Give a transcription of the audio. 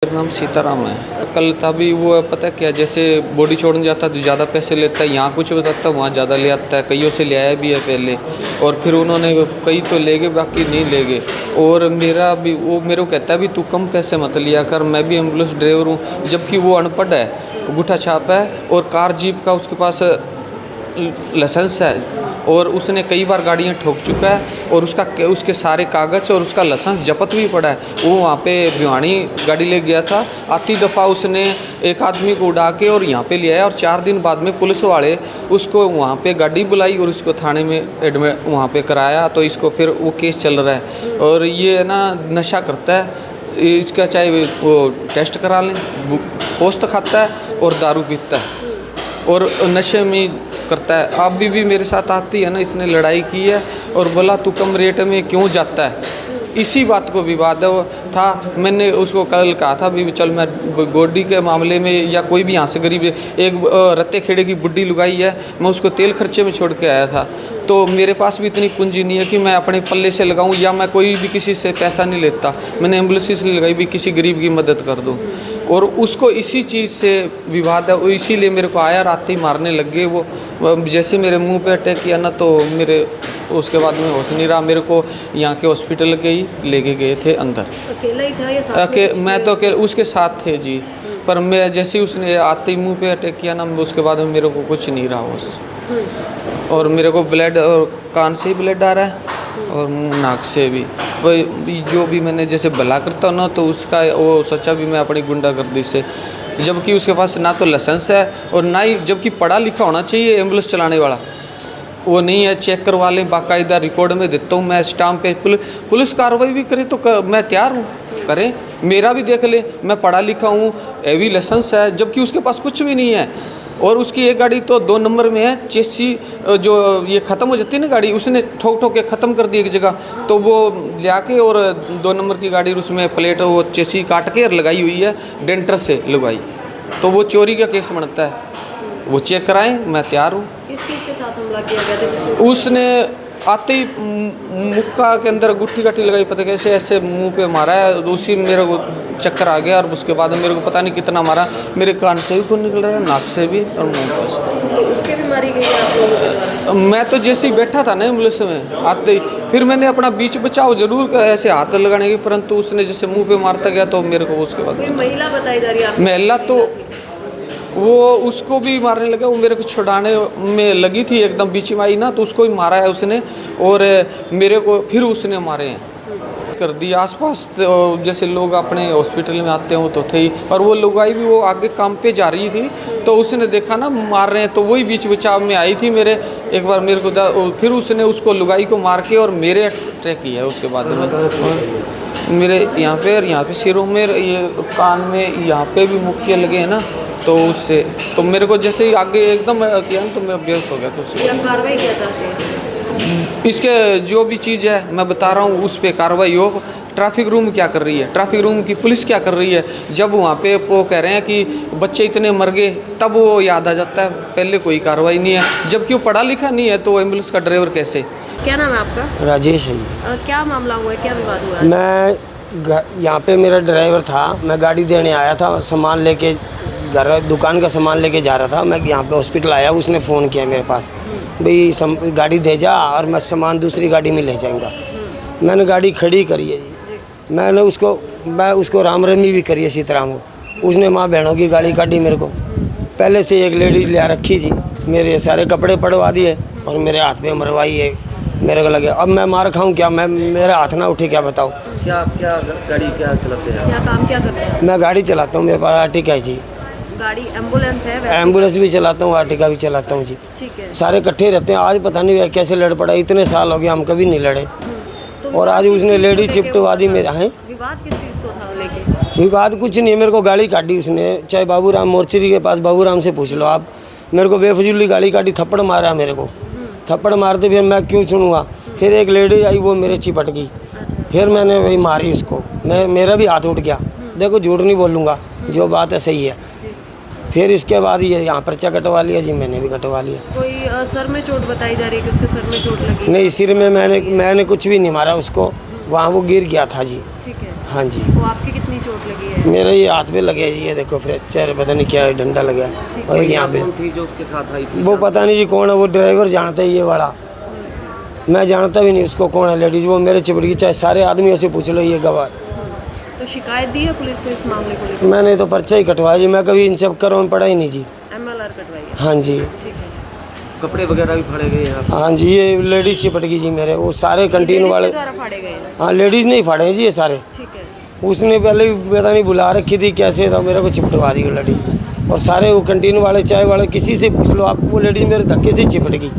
मेरा नाम सीताराम है। कल तभी वो पता है क्या, जैसे बॉडी छोड़ने जाता है तो ज़्यादा पैसे लेता है, यहाँ कुछ बताता है वहाँ ज़्यादा ले आता है, कईयों से ले आया भी है पहले। और फिर उन्होंने कई तो ले गए, बाकी नहीं ले गए। और मेरा भी वो मेरे को कहता है भी तू कम पैसे मत लिया कर, मैं भी एम्बुलेंस ड्राइवर हूँ, जबकि वो अनपढ़ है, अंगूठा छाप है और कार जीप का उसके पास लाइसेंस है और उसने कई बार गाड़ियाँ ठोक चुका है और उसके सारे कागज़ और उसका लाइसेंस जब्त भी पड़ा है। वो वहाँ पे भिवानी गाड़ी ले गया था, आती दफ़ा उसने एक आदमी को उड़ा के और यहाँ पे ले आया और 4 दिन बाद में पुलिस वाले उसको वहाँ पे गाड़ी बुलाई और उसको थाने में एडमिट वहाँ पे कराया। तो इसको फिर वो केस चल रहा है और ये ना नशा करता है, इसका चाहे वो टेस्ट करा लें, पोस्त खाता है और दारू पीता है और नशे में करता है। अभी भी मेरे साथ आती है ना, इसने लड़ाई की है और बोला तू कम रेट में क्यों जाता है, इसी बात को विवाद था। मैंने उसको कल कहा था भी चल मैं बॉडी के मामले में या कोई भी यहाँ से गरीब एक रत्ते खेड़े की बुड्ढी लुगाई है, मैं उसको तेल खर्चे में छोड़ के आया था। तो मेरे पास भी इतनी पूंजी नहीं है कि मैं अपने पल्ले से लगाऊं या मैं कोई भी किसी से पैसा नहीं लेता। मैंने एम्बुलेंस इसलिए लगाई भी किसी गरीब की मदद कर दूं और उसको इसी चीज़ से विवाद है, वो इसीलिए मेरे को आया, रात ही मारने लग गए। वो जैसे मेरे मुंह पे अटैक किया ना, तो मेरे उसके बाद में होश नहीं रहा, मेरे को यहाँ के हॉस्पिटल के ही लेके गए थे अंदर। अकेला ही था या साथ में? मैं तो अकेले उसके साथ थे जी, पर मैं जैसे ही उसने आते ही मुंह पे अटैक किया ना, उसके बाद में मेरे को कुछ नहीं रहा होश। और मेरे को ब्लड और कान से ही ब्लड आ रहा है और नाक से भी। वही जो भी मैंने जैसे भला करता हूँ ना, तो उसका वो सोचा भी मैं अपनी गुंडागर्दी से, जबकि उसके पास ना तो लाइसेंस है और ना ही, जबकि पढ़ा लिखा होना चाहिए एम्बुलेंस चलाने वाला, वो नहीं है। चेक करवा लें, बाकायदा रिकॉर्ड में देता हूँ मैं, स्टाम्प पे पुलिस कार्रवाई भी करे तो मैं तैयार हूँ, करें, मेरा भी देख ले, मैं पढ़ा लिखा हूँ, एवी लाइसेंस है, जबकि उसके पास कुछ भी नहीं है। और उसकी एक गाड़ी तो 2 नंबर में है, चेसी जो ये ख़त्म हो जाती है ना गाड़ी, उसने ठोक ठोक के ख़त्म कर दी एक जगह, तो वो ले के और 2 नंबर की गाड़ी उसमें प्लेट वो चेसी काट के और लगाई हुई है, डेंटर से लगवाई, तो वो चोरी का केस बनता है। वो चेक कराएं, मैं तैयार हूँ। किस चीज़ के साथ हमला किया गया था? उसने आते ही मुक्का के अंदर गुट्ठी गाठी लगाई, पता कैसे ऐसे मुंह पे मारा है, उसी मेरे को चक्कर आ गया और उसके बाद मेरे को पता नहीं कितना मारा, मेरे कान से भी खून निकल रहा है, नाक से भी और मुंह पर से। तो उसके भी मारी गई आप लोगों के द्वारा? मैं तो जैसे ही बैठा था ना एम्बुलेंस में आते ही, फिर मैंने अपना बीच बचाव जरूर ऐसे हाथ लगाने की, परंतु उसने जैसे मुँह पे मारता गया तो मेरे को उसके बाद कोई महिला बताई जा रही है? महिला तो वो उसको भी मारने लगा, वो मेरे को छुड़ाने में लगी थी, एकदम बीच में आई ना, तो उसको ही मारा है उसने और मेरे को फिर उसने मारे हैं कर दी। आसपास तो जैसे लोग अपने हॉस्पिटल में आते हैं वो तो थे ही, और वो लुगाई भी वो आगे काम पे जा रही थी, तो उसने देखा ना मार रहे हैं, तो वही बीच बचाव में आई थी मेरे, एक बार मेरे को फिर उसने उसको लुगाई को मार के और मेरे अटैक किया है। उसके बाद में मेरे यहाँ पे और यहाँ पे सिरों में, ये कान में यहाँ पे भी मुक्के लगे हैं ना, तो उससे तो मेरे को जैसे ही आगे एकदम किया तो मेरा बेहोश हो गया। तो उससे कार्रवाई क्या चाहते हैं? इसके जो भी चीज़ है मैं बता रहा हूँ, उस पर कार्रवाई हो। ट्रैफिक रूम क्या कर रही है, ट्रैफिक रूम की पुलिस क्या कर रही है, जब वहाँ पे वो कह रहे हैं कि बच्चे इतने मर गए तब वो याद आ जाता है, पहले कोई कार्रवाई नहीं है, जबकि वो पढ़ा लिखा नहीं है, तो एम्बुलेंस का ड्राइवर कैसे? क्या नाम है आपका? राजेश है। क्या मामला हुआ है, क्या विवाद हुआ है? मैं यहाँ पे मेरा ड्राइवर था, मैं गाड़ी देने आया था, सामान लेके घर दुकान का सामान लेके जा रहा था, मैं यहाँ पे हॉस्पिटल आया, उसने फ़ोन किया मेरे पास भाई गाड़ी दे जा और मैं सामान दूसरी गाड़ी में ले जाऊँगा। मैंने गाड़ी खड़ी करी है जी, मैं उसको राम रमी भी करी है सीताराम को, उसने माँ बहनों की गाड़ी काटी मेरे को। पहले से एक लेडीज ले रखी जी, मेरे सारे कपड़े पड़वा दिए और मेरे हाथ पे मरवाई है, मेरे को लगे अब मैं मार खाऊं क्या, मैं मेरा हाथ ना उठे क्या बताओ। क्या गाड़ी क्या चलाते हैं? क्या काम क्या करते हैं? मैं गाड़ी चलाता हूँ, मेरे पास आर्टिका है जी। गाड़ी एम्बुलेंस है वैसे? एम्बुलेंस भी चलाता हूँ, आर्टिका भी चलाता हूँ जी। ठीक है। सारे इकट्ठे रहते हैं। आज पता नहीं कैसे लड़ पड़ा, इतने साल हो गए हम कभी नहीं लड़े, तो और आज उसने लेडी चिपटवा दी मेरा है। विवाद किस चीज़ को था लेके? विवाद कुछ नहीं है, मेरे को गाड़ी काटी उसने, चाहे बाबूराम मोर्चरी के पास बाबूराम से पूछ लो आप, मेरे को बेफजूली गाड़ी काटी, थप्पड़ मारा मेरे को, थप्पड़ मारते फिर मैं क्यों सुनूंगा, फिर एक लेडी आई वो मेरे चिपट गई, फिर मैंने वही मारी उसको, मेरा भी हाथ उठ गया। देखो झूठ नहीं बोलूँगा, जो बात है सही है। फिर इसके बाद ये यहाँ पर्चा कटवा लिया जी, मैंने भी कटवा लिया। कोई सर में चोट बताई जा रही है कि उसके सर में चोट लगी? नहीं, सिर में मैंने कुछ भी नहीं मारा उसको, वहाँ वो गिर गया था जी। ठीक है। हाँ जी। तो आपकी कितनी चोट लगी है? मेरे ये हाथ पे लगे जी, ये देखो फ्रैक्चर, पता नहीं क्या है, डंडा लगा है। और यहाँ पे कौन थी जो उसके साथ आई थी? वो पता नहीं जी कौन है, वो ड्राइवर जानता है ये वाला, मैं जानता भी नहीं उसको कौन है लेडीज, वो मेरे चिपट गई, चाहे सारे आदमियों से पूछ लो, ये गवाह। तो शिकायत दी है पुलिस को इस मामले को लेकर? मैंने तो पर्चा ही कटवाया जी, मैं कभी इन चक्करों में पड़ा ही नहीं जी। MLR कटवाई है? हाँ जी, ठीक है। कपड़े वगैरह भी फाड़े गए यहाँ? हाँ जी, ये लेडीज चिपट गई जी मेरे, वो सारे कंटीन लेडीज वाले। के द्वारा फाड़े गए हैं? हाँ, लेडीज नहीं फाड़े हैं जी ये सारे। ठीक है। उसने पहले भी पता नहीं बुला रखी थी कैसे, था मेरे को चिपटवा दी वो लेडीज, और सारे वो कंटीन वाले, चाय वाले, किसी से पूछ लो आप, वो लेडीज मेरे धक्के से चिपट गई।